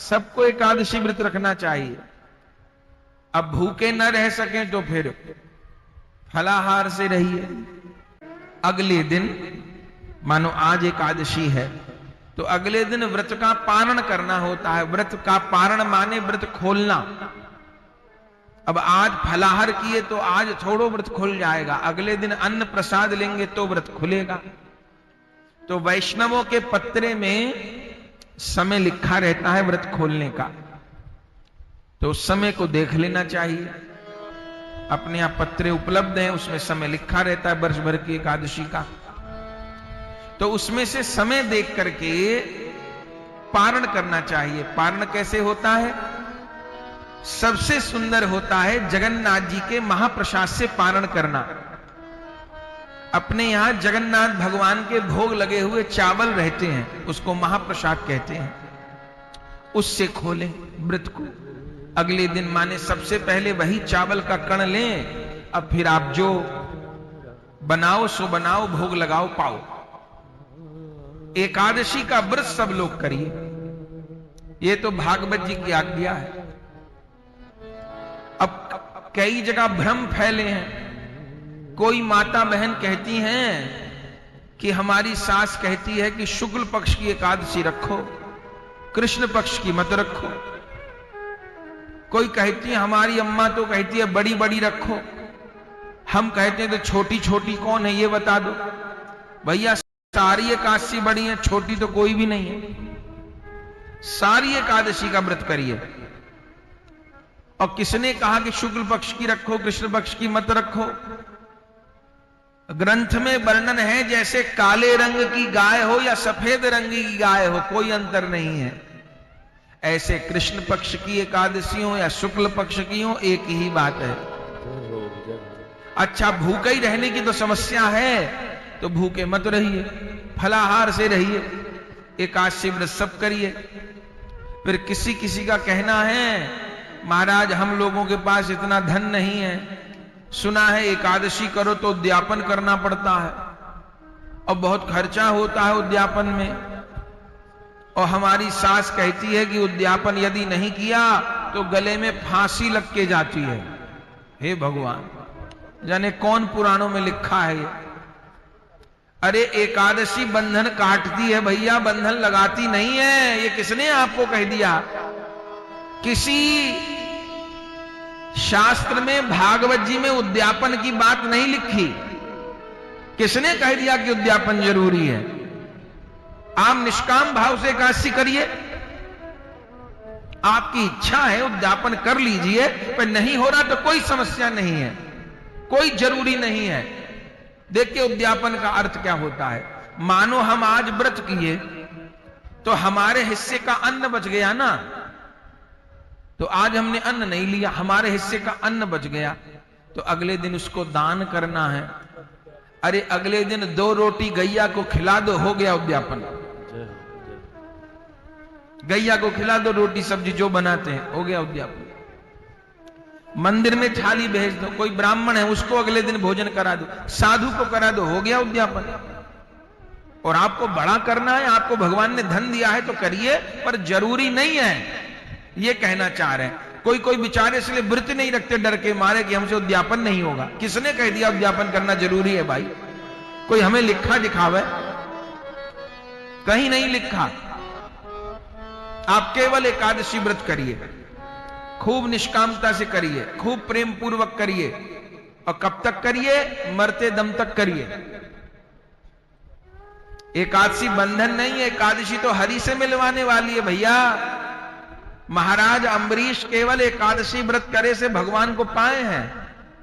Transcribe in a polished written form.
सबको एकादशी व्रत रखना चाहिए। अब भूखे न रह सके तो फिर फलाहार से रहिए। अगले दिन मानो आज एकादशी है तो अगले दिन व्रत का पारण करना होता है। व्रत का पारण माने व्रत खोलना। अब आज फलाहार किए तो आज थोड़ो व्रत खुल जाएगा, अगले दिन अन्न प्रसाद लेंगे तो व्रत खुलेगा। तो वैष्णवों के पत्रे में समय लिखा रहता है व्रत खोलने का, तो उस समय को देख लेना चाहिए। अपने आप पत्रे उपलब्ध हैं, उसमें समय लिखा रहता है वर्ष भर की एकादशी का, तो उसमें से समय देख करके पारण करना चाहिए। पारण कैसे होता है? सबसे सुंदर होता है जगन्नाथ जी के महाप्रसाद से पारण करना। अपने यहां जगन्नाथ भगवान के भोग लगे हुए चावल रहते हैं, उसको महाप्रसाद कहते हैं। उससे खोलें व्रत को। अगले दिन माने सबसे पहले वही चावल का कण लें, अब फिर आप जो बनाओ सो बनाओ, भोग लगाओ पाओ। एकादशी का व्रत सब लोग करिए, ये तो भागवत जी की आज्ञा है। अब कई जगह भ्रम फैले हैं। कोई माता बहन कहती हैं कि हमारी सास कहती है कि शुक्ल पक्ष की एकादशी रखो, कृष्ण पक्ष की मत रखो। कोई कहती है, हमारी अम्मा तो कहती है बड़ी बड़ी रखो, हम कहते हैं तो छोटी छोटी कौन है ये बता दो। भैया सारी एकादशी बड़ी है, छोटी तो कोई भी नहीं है। सारी एकादशी का व्रत करिए। और किसने कहा कि शुक्ल पक्ष की रखो, कृष्ण पक्ष की मत रखो? ग्रंथ में वर्णन है, जैसे काले रंग की गाय हो या सफेद रंग की गाय हो, कोई अंतर नहीं है। ऐसे कृष्ण पक्ष की एकादशी हो या शुक्ल पक्ष की हो, एक ही बात है। अच्छा, भूखे ही रहने की तो समस्या है, तो भूखे मत रहिए, फलाहार से रहिए, एकादशी व्रत सब करिए। फिर किसी किसी का कहना है, महाराज हम लोगों के पास इतना धन नहीं है, सुना है एकादशी करो तो उद्यापन करना पड़ता है और बहुत खर्चा होता है उद्यापन में, और हमारी सास कहती है कि उद्यापन यदि नहीं किया तो गले में फांसी लग के जाती है। हे भगवान, जाने कौन पुराणों में लिखा है ये। अरे एकादशी बंधन काटती है भैया, बंधन लगाती नहीं है। ये किसने आपको कह दिया? किसी शास्त्र में, भागवत जी में उद्यापन की बात नहीं लिखी। किसने कह दिया कि उद्यापन जरूरी है? आप निष्काम भाव से एकादशी करिए, आपकी इच्छा है उद्यापन कर लीजिए, पर नहीं हो रहा तो कोई समस्या नहीं है, कोई जरूरी नहीं है। देखिए उद्यापन का अर्थ क्या होता है। मानो हम आज व्रत किए तो हमारे हिस्से का अन्न बच गया ना, तो आज हमने अन्न नहीं लिया, हमारे हिस्से का अन्न बच गया, तो अगले दिन उसको दान करना है। अरे अगले दिन 2 रोटी गैया को खिला दो, हो गया उद्यापन। गैया को खिला दो, रोटी सब्जी जो बनाते हैं, हो गया उद्यापन। मंदिर में थाली भेज दो, कोई ब्राह्मण है उसको अगले दिन भोजन करा दो, साधु को करा दो, हो गया उद्यापन। और आपको बड़ा करना है, आपको भगवान ने धन दिया है तो करिए, पर जरूरी नहीं है, ये कहना चाह रहे हैं। कोई कोई बेचारे इसलिए व्रत नहीं रखते डर के मारे कि हमसे उद्यापन नहीं होगा। किसने कह दिया उद्यापन करना जरूरी है भाई? कोई हमें लिखा दिखावे? कहीं नहीं लिखा। आप केवल एकादशी व्रत करिए, खूब निष्कामता से करिए, खूब प्रेम पूर्वक करिए, और कब तक करिए? मरते दम तक करिए। एकादशी बंधन नहीं है, एकादशी तो हरि से मिलवाने वाली है भैया। महाराज अम्बरीश केवल एकादशी व्रत करे से भगवान को पाए हैं।